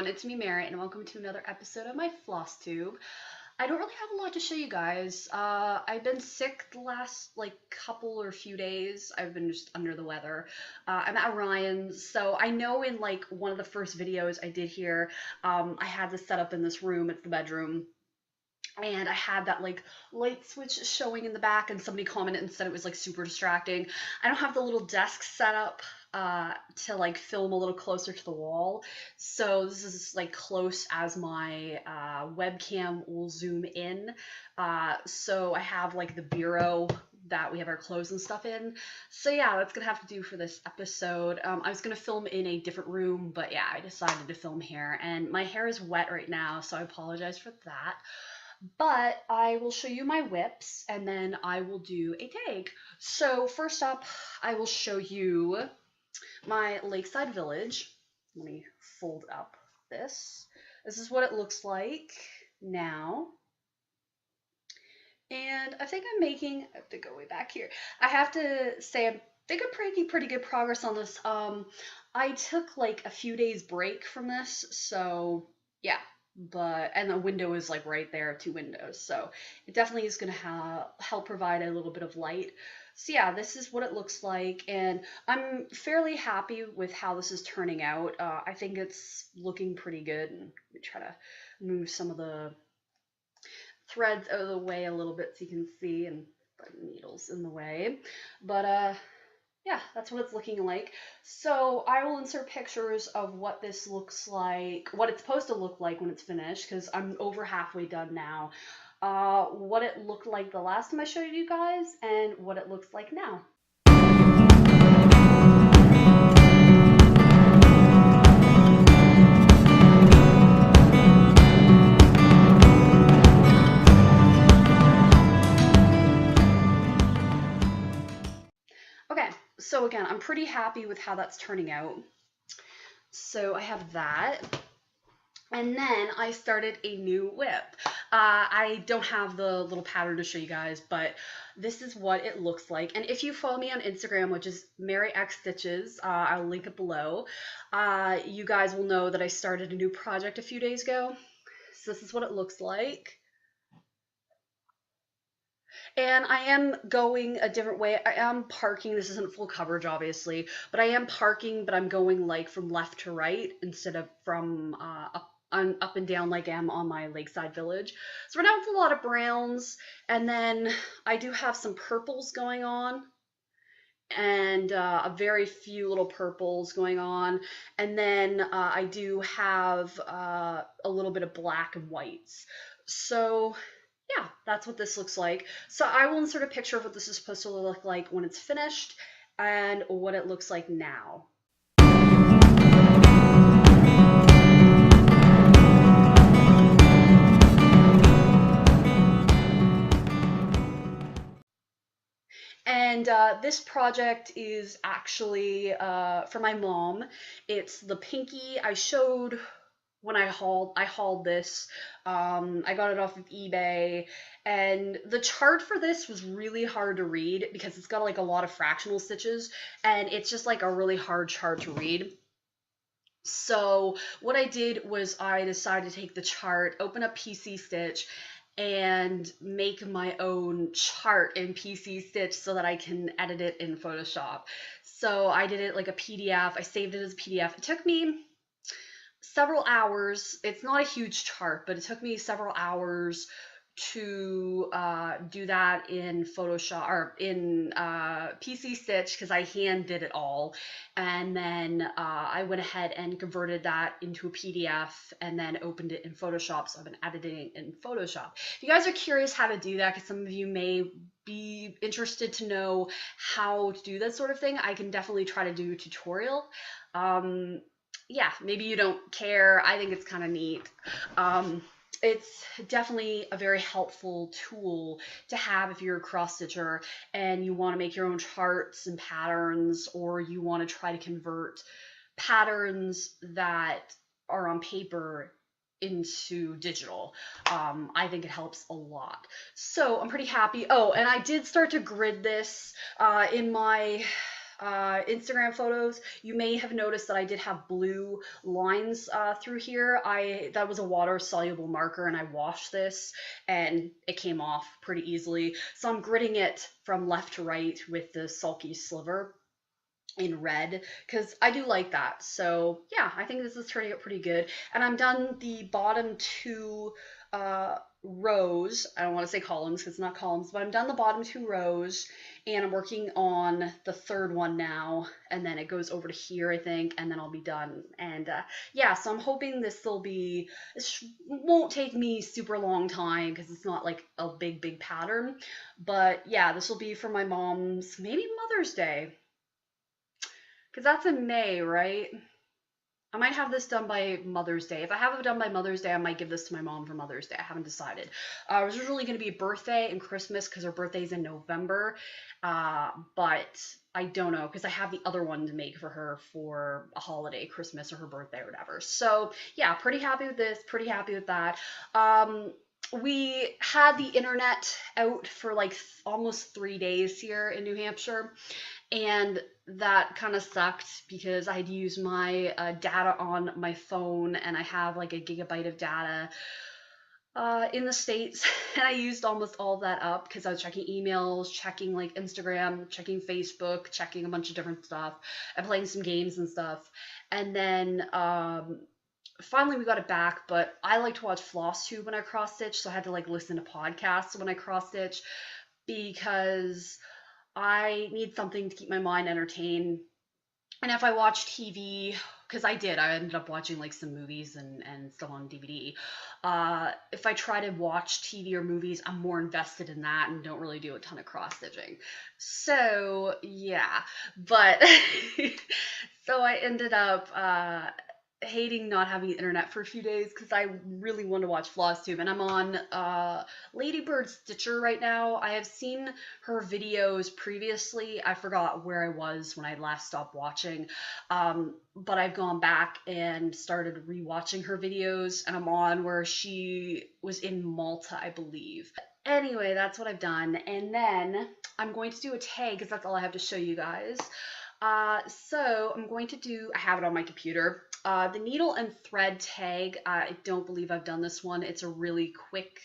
it's me Mary and welcome to another episode of my Flosstube. I don't really have a lot to show you guys. I've been sick the last couple or few days. I've been just under the weather. I'm at Ryan's, so I know in one of the first videos I did here, I had this set up in this room. It's the bedroom. And I had that light switch showing in the back, and somebody commented and said it was super distracting. I don't have the little desk set up to film a little closer to the wall, so this is close as my webcam will zoom in. So I have the bureau that we have our clothes and stuff in. So yeah, that's gonna have to do for this episode. I was gonna film in a different room, but yeah, I decided to film here, and my hair is wet right now, so I apologize for that. But I will show you my whips and then I will do a tag. So first up, I will show you my Lakeside village. Let me fold up this. This is what it looks like now. And I think I'm making, I have to go way back here. I have to say I'm making pretty good progress on this. I took a few days break from this, so yeah. And the window is right there, 2 windows, so it definitely is going to help provide a little bit of light. So yeah, this is what it looks like, and I'm fairly happy with how this is turning out. I think it's looking pretty good, and let me try to move some of the threads out of the way a little bit so you can see, and the needles in the way, but yeah, that's what it's looking like. So I will insert pictures of what this looks like, what it's supposed to look like when it's finished, because I'm over halfway done now. What it looked like the last time I showed you guys, and what it looks like now. Okay, so again, I'm pretty happy with how that's turning out. So I have that. And then I started a new whip. I don't have the little pattern to show you guys, but this is what it looks like. And if you follow me on Instagram, which is Mary X Stitches, I'll link it below, you guys will know that I started a new project a few days ago. So this is what it looks like. And I am going a different way. I am parking. This isn't full coverage, obviously, but I am parking, but I'm going from left to right instead of from up and down like I am on my Lakeside village. So right now it's a lot of browns, and then I do have some purples going on, and a very few little purples going on, and then I do have a little bit of black and whites. So yeah, that's what this looks like. So I will insert a picture of what this is supposed to look like when it's finished and what it looks like now. And this project is actually for my mom. It's the pinky I showed when I hauled this. I got it off of eBay, and the chart for this was really hard to read because it's got a lot of fractional stitches, and it's just a really hard chart to read. So what I did was I decided to take the chart, open up PC Stitch, and make my own chart in PC Stitch so that I can edit it in Photoshop. So I did it like a PDF. I saved it as a PDF. It took me several hours. It's not a huge chart, but it took me several hours to do that in Photoshop or in PC Stitch because I hand did it all, and then I went ahead and converted that into a PDF and then opened it in Photoshop. So I've been editing it in Photoshop. If you guys are curious how to do that, because some of you may be interested to know how to do that sort of thing, I can definitely try to do a tutorial. Yeah, maybe you don't care. I think it's kind of neat. It's definitely a very helpful tool to have if you're a cross stitcher and you want to make your own charts and patterns, or you want to try to convert patterns that are on paper into digital. I think it helps a lot. So I'm pretty happy. Oh, and I did start to grid this in my Instagram photos, you may have noticed that I did have blue lines through here. That was a water soluble marker, and I washed this, and it came off pretty easily. So I'm gridding it from left to right with the sulky sliver in red because I do like that. So yeah, I think this is turning out pretty good. And I'm done the bottom two rows. I don't want to say columns because it's not columns, but I'm done the bottom two rows, and I'm working on the third one now, and then it goes over to here, I think, and then I'll be done. And yeah, so I'm hoping this won't take me super long time because it's not like a big pattern. But yeah, this will be for my mom's maybe Mother's Day, because that's in May, right? I might have this done by Mother's Day. If I have it done by Mother's Day, I might give this to my mom for Mother's Day. I haven't decided. It was originally going to be birthday and Christmas because her birthday's in November. But I don't know because I have the other one to make for her for a holiday, Christmas or her birthday or whatever. So yeah, pretty happy with this. Pretty happy with that. We had the internet out for like almost 3 days here in New Hampshire, and that kind of sucked because I had to use my data on my phone, and I have like a gigabyte of data in the States, and I used almost all of that up because I was checking emails, checking like Instagram, checking Facebook, checking a bunch of different stuff, and playing some games and stuff. And then finally we got it back, but I like to watch Flosstube when I cross stitch, so I had to like listen to podcasts when I cross stitch because I need something to keep my mind entertained. And if I watch TV, because I ended up watching like some movies and stuff on DVD. If I try to watch TV or movies, I'm more invested in that and don't really do a ton of cross stitching. So yeah, but so I ended up hating not having internet for a few days because I really want to watch Flosstube, and I'm on Ladybird Stitcher right now. I have seen her videos previously. I forgot where I was when I last stopped watching, but I've gone back and started rewatching her videos, and I'm on where she was in Malta, I believe. Anyway, that's what I've done, and then I'm going to do a tag because that's all I have to show you guys. So I'm going to do, I have it on my computer, the needle and thread tag. I don't believe I've done this one. It's a really quick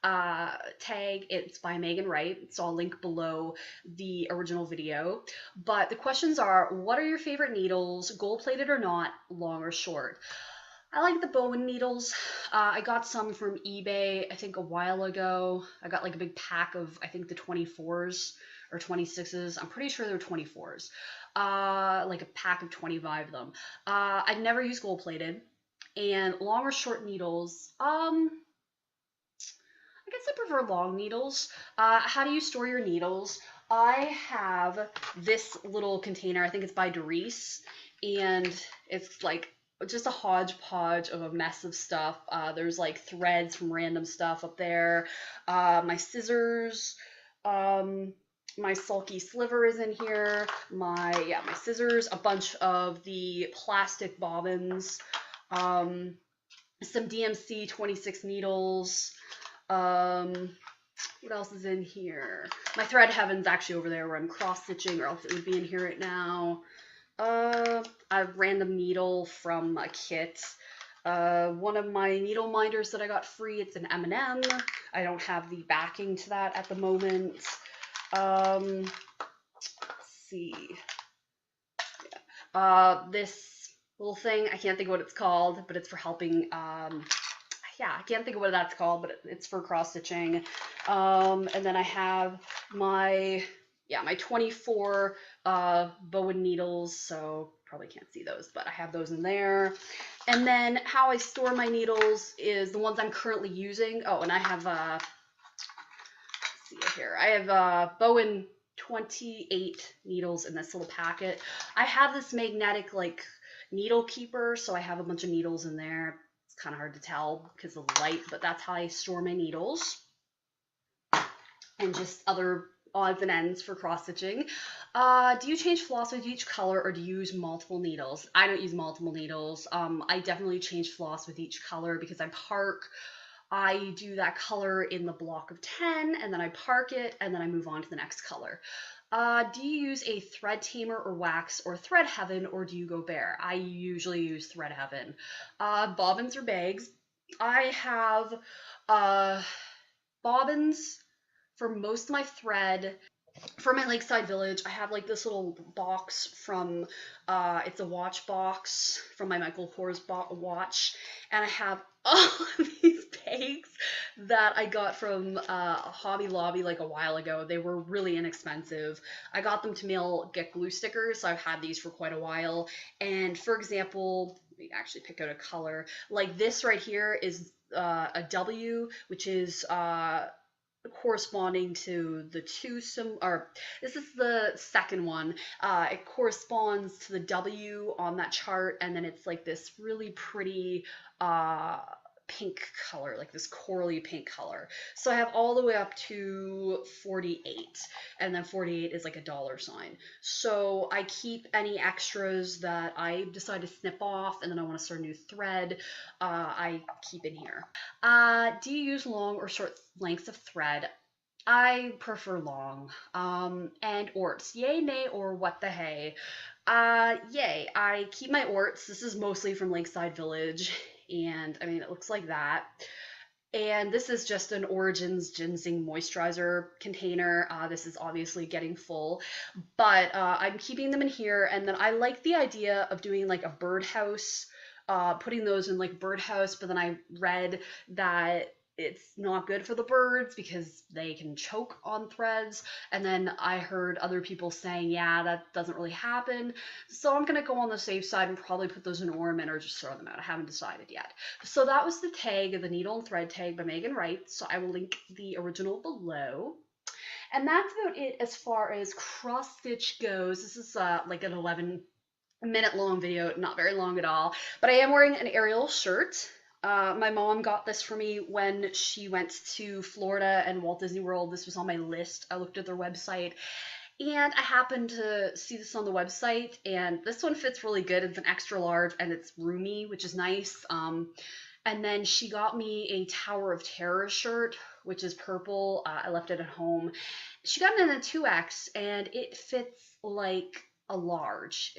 tag. It's by Megan Wright, so I'll link below the original video. But the questions are, what are your favorite needles, gold-plated or not, long or short? I like the Bowen needles. I got some from eBay, I think a while ago. I got like a big pack of, I think the 24s or 26s. I'm pretty sure they're 24s. Like a pack of 25 of them. I've never used gold plated. And long or short needles, I guess I prefer long needles. How do you store your needles? I have this little container, I think it's by Doris, and it's like just a hodgepodge of a mess of stuff. There's like threads from random stuff up there. My scissors, my sulky sliver is in here. My scissors, a bunch of the plastic bobbins, some DMC 26 needles. What else is in here? My thread heaven's actually over there where I'm cross stitching, or else it would be in here right now. A random needle from a kit. One of my needle minders that I got free, it's an M&M. I don't have the backing to that at the moment. Let's see. Yeah. This little thing, I can't think of what it's called, but it's for helping, yeah, I can't think of what that's called, but it's for cross stitching. And then I have my 24 Bowen needles, so probably can't see those, but I have those in there. And then how I store my needles is the ones I'm currently using. Oh, and I have, let's see here, I have Bowen 28 needles in this little packet. I have this magnetic like needle keeper, so I have a bunch of needles in there. It's kind of hard to tell because of the light, but that's how I store my needles. And just other odds and ends for cross stitching. Do you change floss with each color, or do you use multiple needles? I don't use multiple needles. I definitely change floss with each color because I park. I do that color in the block of 10, and then I park it, and then I move on to the next color. Do you use a thread tamer or wax or thread heaven, or do you go bare? I usually use thread heaven. Bobbins or bags? I have uh, bobbins for most of my thread. For my Lakeside village, I have like this little box from, it's a watch box from my Michael Kors watch, and I have all of these bags that I got from Hobby Lobby like a while ago. They were really inexpensive. I got them to mail get glue stickers, so I've had these for quite a while. And for example, let me actually pick out a color. Like this right here is a W, which is corresponding to the or this is the second one. It corresponds to the W on that chart, and then it's like this really pretty uh, pink color, like this corally pink color. So I have all the way up to 48, and then 48 is like a dollar sign. So I keep any extras that I decide to snip off, and then I want to start a new thread. I keep in here. Do you use long or short lengths of thread? I prefer long. And orts, yay, nay, or what the hey? Yay. I keep my orts. This is mostly from Lakeside Village, and I mean, it looks like that. And this is just an Origins Ginseng Moisturizer container. This is obviously getting full, but I'm keeping them in here, and then I like the idea of doing like a birdhouse, putting those in like birdhouse, but then I read that it's not good for the birds because they can choke on threads. And then I heard other people saying, yeah, that doesn't really happen. So I'm going to go on the safe side and probably put those in ornament or just throw them out. I haven't decided yet. So that was the tag, the needle and thread tag by Megan Wright. So I will link the original below. And that's about it as far as cross stitch goes. This is like an 11-minute long video, not very long at all. But I am wearing an Ariel shirt. My mom got this for me when she went to Florida and Walt Disney World. This was on my list. I looked at their website, and I happened to see this on the website, and this one fits really good. It's an extra large, and it's roomy, which is nice. And then she got me a Tower of Terror shirt, which is purple. I left it at home. She got it in a 2X, and it fits like a large.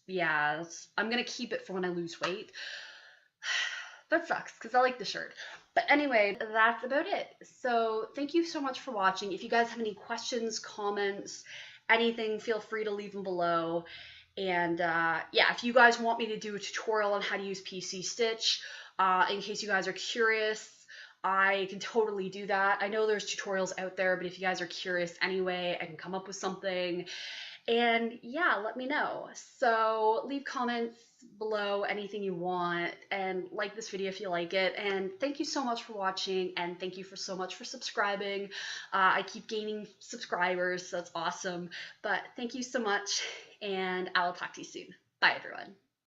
Yeah, I'm going to keep it for when I lose weight. That sucks because I like the shirt. But anyway, that's about it. So thank you so much for watching. If you guys have any questions, comments, anything, feel free to leave them below. And yeah, if you guys want me to do a tutorial on how to use PC Stitch, in case you guys are curious, I can totally do that. I know there's tutorials out there, but if you guys are curious anyway, I can come up with something. And yeah, let me know. So leave comments below, anything you want, and like this video if you like it. And thank you so much for watching, and thank you so much for subscribing. I keep gaining subscribers, so that's awesome. But thank you so much, and I will talk to you soon. Bye, everyone.